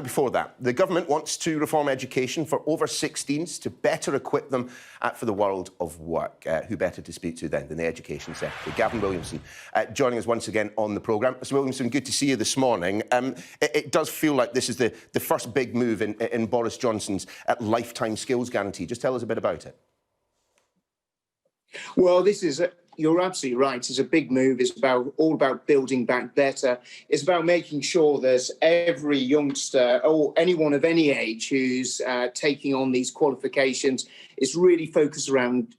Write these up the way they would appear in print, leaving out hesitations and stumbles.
Before that, the government wants to reform education for over 16s to better equip them for the world of work. Who better to speak to then than the Education Secretary, Gavin Williamson, joining us once again on the programme. Mr Williamson, good to see you this morning. It does feel like this is the first big move in Boris Johnson's lifetime skills guarantee. Just tell us a bit about it. Well, this is, you're absolutely right. It's a big move. It's all about building back better. It's about making sure that every youngster or anyone of any age who's taking on these qualifications is really focused around.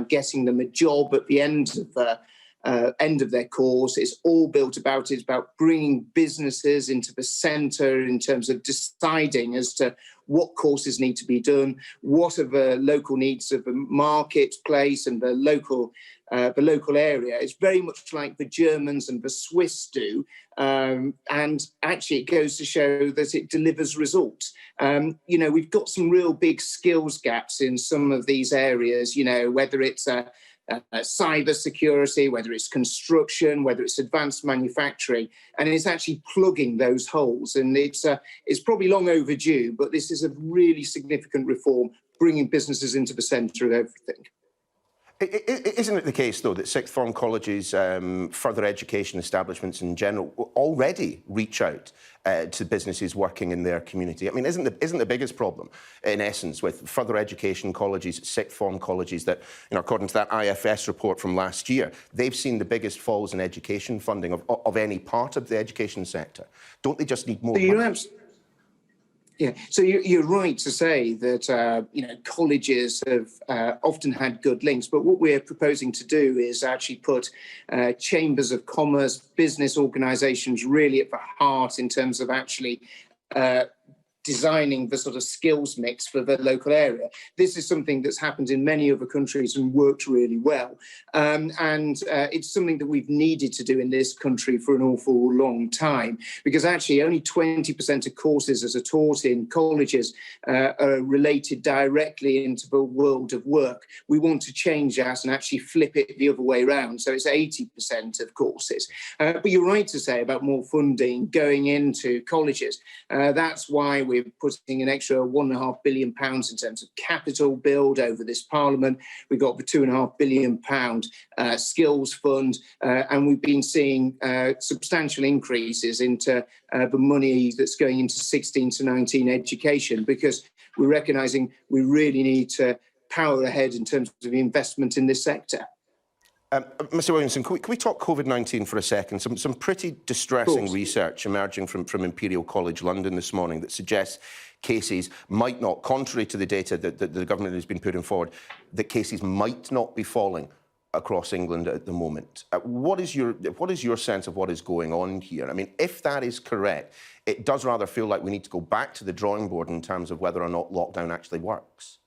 Getting them a job at the end of their course. It's all built about it. It's about bringing businesses into the centre in terms of deciding as to what courses need to be done, what are the local needs of the marketplace and the local area. It's very much like the Germans and the Swiss do, and actually it goes to show that it delivers results. We've got some real big skills gaps in some of these areas, whether it's cyber security, whether it's construction, whether it's advanced manufacturing, and it's actually plugging those holes. And it's probably long overdue, but this is a really significant reform, bringing businesses into the centre of everything. Isn't it the case, though, that sixth form colleges, further education establishments in general, already reach out to businesses working in their community? I mean, isn't the biggest problem, in essence, with further education colleges, sixth form colleges, that, according to that IFS report from last year, they've seen the biggest falls in education funding of any part of the education sector? Don't they just need more money? Yeah, so you're right to say that colleges have often had good links, but what we're proposing to do is actually put chambers of commerce, business organisations really at the heart in terms of actually designing the sort of skills mix for the local area. This is something that's happened in many other countries and worked really well. It's something that we've needed to do in this country for an awful long time, because actually only 20% of courses that are taught in colleges are related directly into the world of work. We want to change that and actually flip it the other way around. So it's 80% of courses. But you're right to say about more funding going into colleges. That's why we're putting an extra £1.5 billion in terms of capital build over this Parliament. We've got the £2.5 billion skills fund, and we've been seeing substantial increases into the money that's going into 16 to 19 education, because we're recognising we really need to power ahead in terms of investment in this sector. Mr Williamson, can we talk COVID-19 for a second? Some pretty distressing research emerging from Imperial College London this morning that suggests cases might not, contrary to the data that the government has been putting forward, that cases might not be falling across England at the moment. What is your sense of what is going on here? I mean, if that is correct, it does rather feel like we need to go back to the drawing board in terms of whether or not lockdown actually works.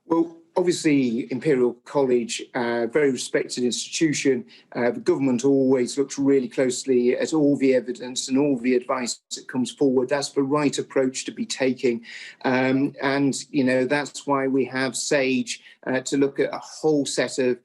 Well, obviously, Imperial College, very respected institution. The government always looks really closely at all the evidence and all the advice that comes forward. That's the right approach to be taking. That's why we have SAGE to look at a whole set of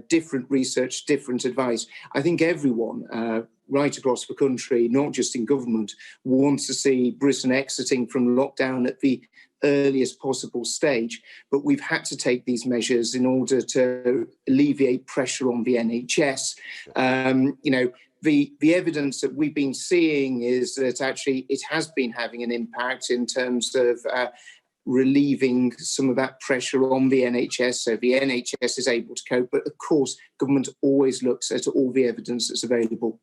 different research, different advice. I think everyone right across the country, not just in government, wants to see Britain exiting from lockdown at the earliest possible stage, but we've had to take these measures in order to alleviate pressure on the NHS. The evidence that we've been seeing is that actually it has been having an impact in terms of relieving some of that pressure on the NHS, so the NHS is able to cope. But of course, government always looks at all the evidence that's available.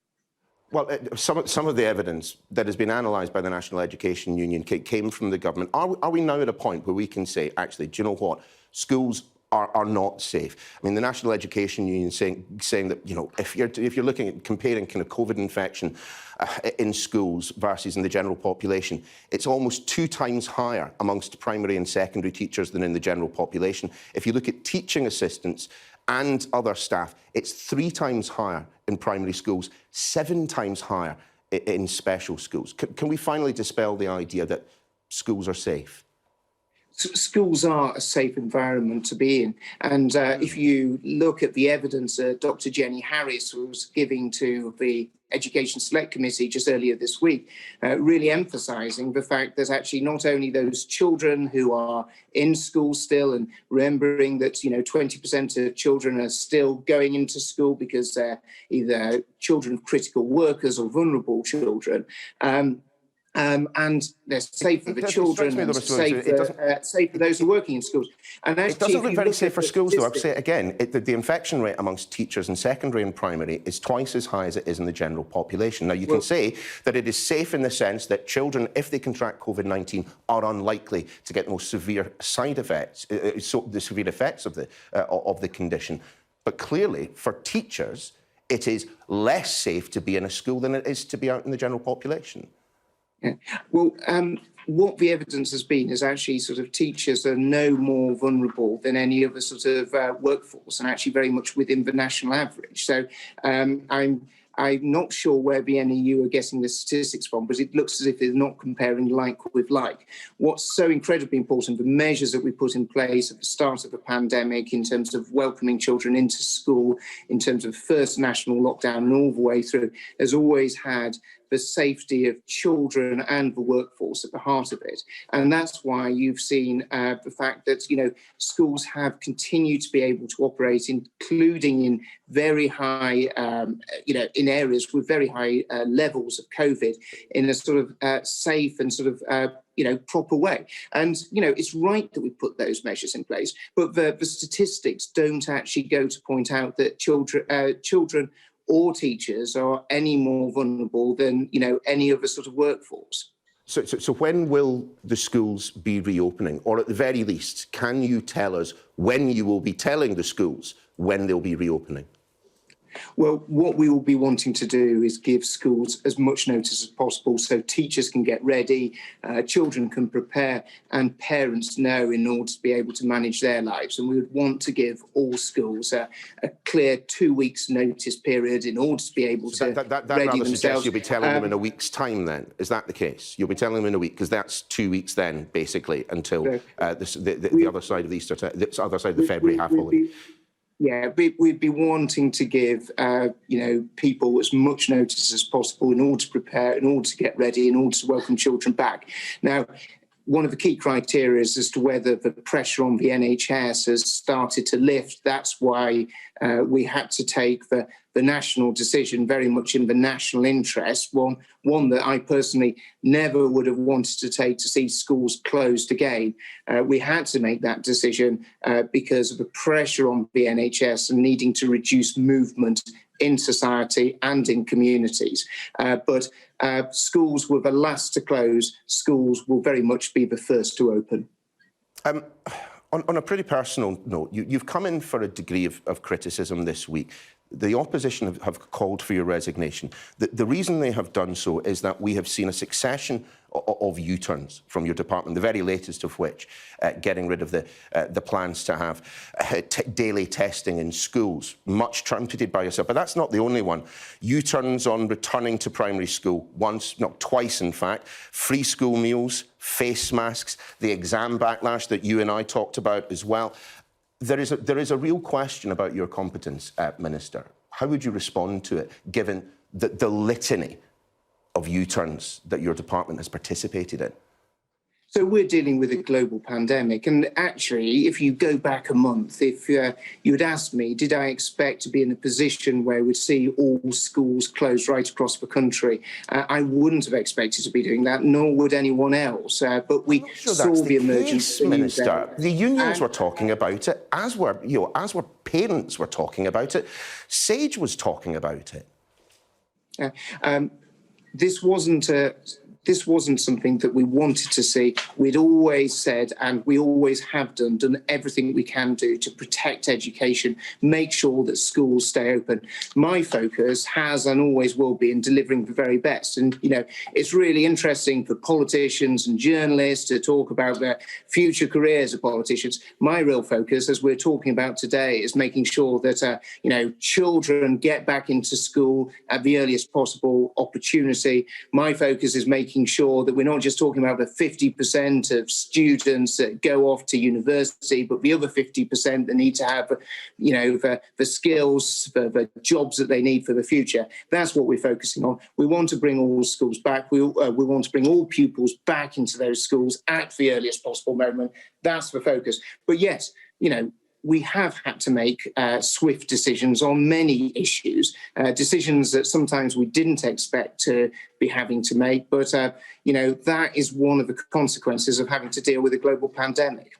Well, some of the evidence that has been analysed by the National Education Union came from the government. Are we now at a point where we can say, actually, do you know what? Schools are not safe. I mean, the National Education Union saying that, if you're looking at comparing kind of COVID infection in schools versus in the general population, it's almost 2 times higher amongst primary and secondary teachers than in the general population. If you look at teaching assistants and other staff, it's 3 times higher in primary schools, 7 times higher in special schools. Can we finally dispel the idea that schools are safe? Schools are a safe environment to be in. And if you look at the evidence Dr. Jenny Harris was giving to the Education Select Committee just earlier this week, really emphasising the fact that actually not only those children who are in school still, and remembering that 20% of children are still going into school because they're either children of critical workers or vulnerable children. And they're safe for the children, and safe for those who are working in schools. And it doesn't look very safe for schools, though. I'll say it again. The infection rate amongst teachers in secondary and primary is twice as high as it is in the general population. Now, you can say that it is safe in the sense that children, if they contract COVID-19, are unlikely to get the most severe side effects, the severe effects of the condition. But clearly, for teachers, it is less safe to be in a school than it is to be out in the general population. Yeah. Well, what the evidence has been is actually sort of teachers are no more vulnerable than any other sort of workforce, and actually very much within the national average. So I'm not sure where the NEU are getting the statistics from, but it looks as if they're not comparing like with like. What's so incredibly important, the measures that we put in place at the start of the pandemic in terms of welcoming children into school, in terms of first national lockdown and all the way through, has always had the safety of children and the workforce at the heart of it. And that's why you've seen the fact that, schools have continued to be able to operate, including in very high, in areas with very high levels of COVID, in a sort of safe and sort of proper way. And, it's right that we put those measures in place, but the statistics don't actually go to point out that children or teachers are any more vulnerable than, any other sort of workforce. So when will the schools be reopening? Or at the very least, can you tell us when you will be telling the schools when they'll be reopening? Well, what we will be wanting to do is give schools as much notice as possible so teachers can get ready, children can prepare, and parents know in order to be able to manage their lives. And we would want to give all schools a clear 2 weeks notice period in order to be able to that ready rather themselves. Suggests you'll be telling them in a week's time then. Is that the case? You'll be telling them in a week, because that's 2 weeks then, basically, until the other side of the Easter, the other side of the February half holiday. Yeah, we'd be wanting to give, people as much notice as possible in order to prepare, in order to get ready, in order to welcome children back. Now, one of the key criteria is as to whether the pressure on the NHS has started to lift. That's why we had to take the national decision very much in the national interest, one that I personally never would have wanted to take, to see schools closed again. We had to make that decision because of the pressure on the NHS and needing to reduce movement in society and in communities. But schools were the last to close. Schools will very much be the first to open. On a pretty personal note, you've come in for a degree of criticism this week. The opposition have called for your resignation. The reason they have done so is that we have seen a succession of Uturns from your department, the very latest of which getting rid of the plans to have daily testing in schools, much trumpeted by yourself. But that's not the only one. Uturns on returning to primary school, twice in fact, free school meals, face masks, the exam backlash that you and I talked about as well. There is a real question about your competence, Minister. How would you respond to it, given the litany of U-turns that your department has participated in? So we're dealing with a global pandemic. And actually, if you go back a month, if you had asked me, did I expect to be in a position where we'd see all schools closed right across the country, I wouldn't have expected to be doing that, nor would anyone else. But we saw the emergence. Minister, the unions were talking about it, as were parents were talking about it. Sage was talking about it. This wasn't something that we wanted to see. We'd always said, and we always have done everything we can do to protect education, make sure that schools stay open. My focus has and always will be in delivering the very best. And, it's really interesting for politicians and journalists to talk about their future careers of politicians. My real focus, as we're talking about today, is making sure that, children get back into school at the earliest possible opportunity. My focus is making making sure that we're not just talking about the 50% of students that go off to university, but the other 50% that need to have, the skills, the jobs that they need for the future. That's what we're focusing on. We want to bring all schools back. We want to bring all pupils back into those schools at the earliest possible moment. That's the focus. But yes, we have had to make swift decisions on many issues, decisions that sometimes we didn't expect to be having to make. But, that is one of the consequences of having to deal with a global pandemic.